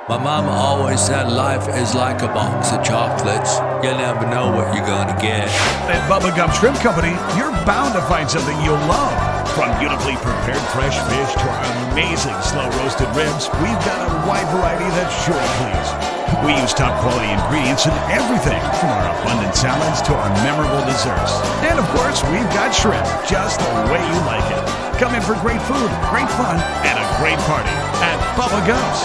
My mama always said life is like a box of chocolates. You never know what you're gonna get. At Bubba Gump Shrimp Company, you're bound to find something you'll love. From beautifully prepared fresh fish to our amazing slow-roasted ribs, we've got a wide variety that's sure to please. We use top-quality ingredients in everything, from our abundant salads to our memorable desserts. And of course, we've got shrimp, just the way you like it. Come in for great food, great fun, and a great party at Bubba Gump's.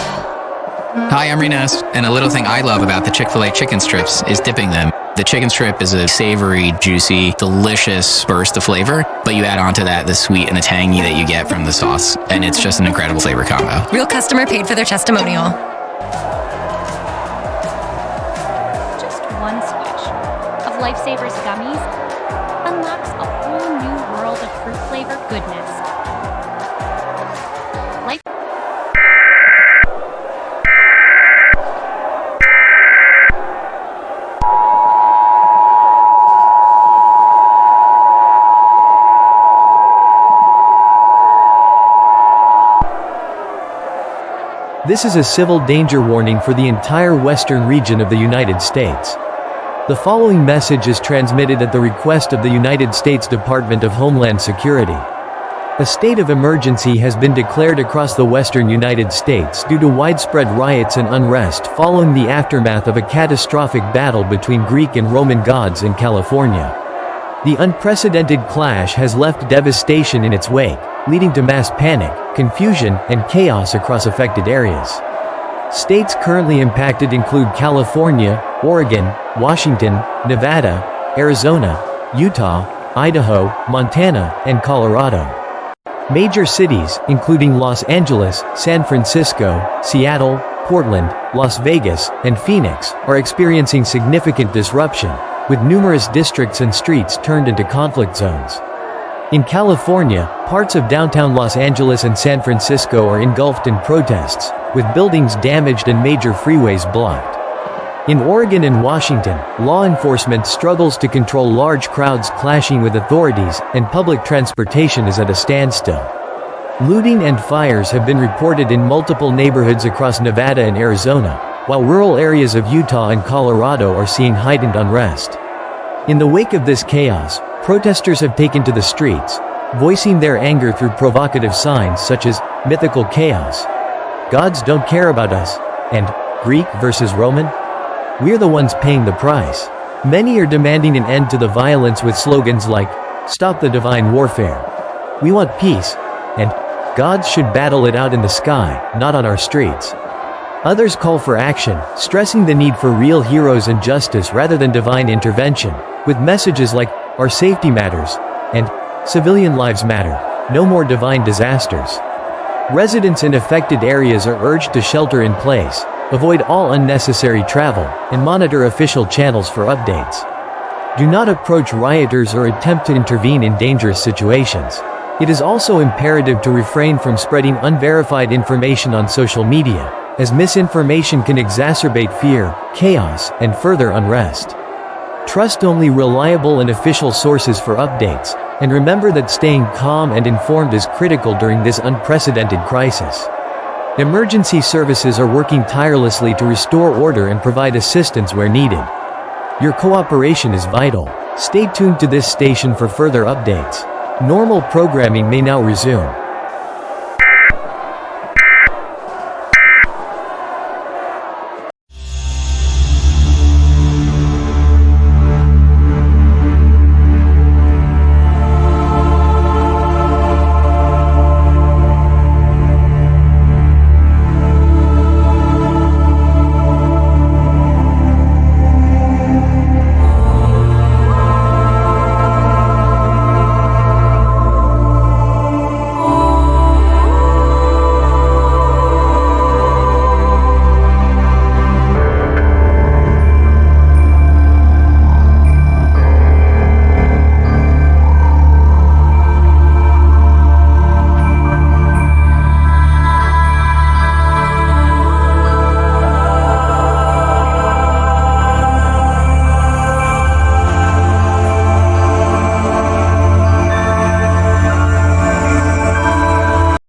Hi, I'm Renas, and a little thing I love about the Chick-fil-A chicken strips is dipping them. The chicken strip is a savory, juicy, delicious burst of flavor, but you add onto that the sweet and the tangy that you get from the sauce, and it's just an incredible flavor combo. Real customer paid for their testimonial. Just one squish of Lifesavers gummies unlocks a whole new world of fruit flavor goodness. This is a civil danger warning for the entire western region of the United States. The following message is transmitted at the request of the United States Department of Homeland Security. A state of emergency has been declared across the western United States due to widespread riots and unrest following the aftermath of a catastrophic battle between Greek and Roman gods in California. The unprecedented clash has left devastation in its wake, leading to mass panic, confusion, and chaos across affected areas. States currently impacted include California, Oregon, Washington, Nevada, Arizona, Utah, Idaho, Montana, and Colorado. Major cities, including Los Angeles, San Francisco, Seattle, Portland, Las Vegas, and Phoenix, are experiencing significant disruption, with numerous districts and streets turned into conflict zones. In California, parts of downtown Los Angeles and San Francisco are engulfed in protests, with buildings damaged and major freeways blocked. In Oregon and Washington, law enforcement struggles to control large crowds clashing with authorities, and public transportation is at a standstill. Looting and fires have been reported in multiple neighborhoods across Nevada and Arizona, while rural areas of Utah and Colorado are seeing heightened unrest. In the wake of this chaos, protesters have taken to the streets, voicing their anger through provocative signs such as "Mythical Chaos," "Gods don't care about us," and "Greek versus Roman? We're the ones paying the price." Many are demanding an end to the violence with slogans like "Stop the divine warfare," "We want peace," and "Gods should battle it out in the sky, not on our streets." Others call for action, stressing the need for real heroes and justice rather than divine intervention, with messages like "Our safety matters," and "Civilian lives matter, no more divine disasters." Residents in affected areas are urged to shelter in place, avoid all unnecessary travel, and monitor official channels for updates. Do not approach rioters or attempt to intervene in dangerous situations. It is also imperative to refrain from spreading unverified information on social media, as misinformation can exacerbate fear, chaos, and further unrest. Trust only reliable and official sources for updates, and remember that staying calm and informed is critical during this unprecedented crisis. Emergency services are working tirelessly to restore order and provide assistance where needed. Your cooperation is vital. Stay tuned to this station for further updates. Normal programming may now resume.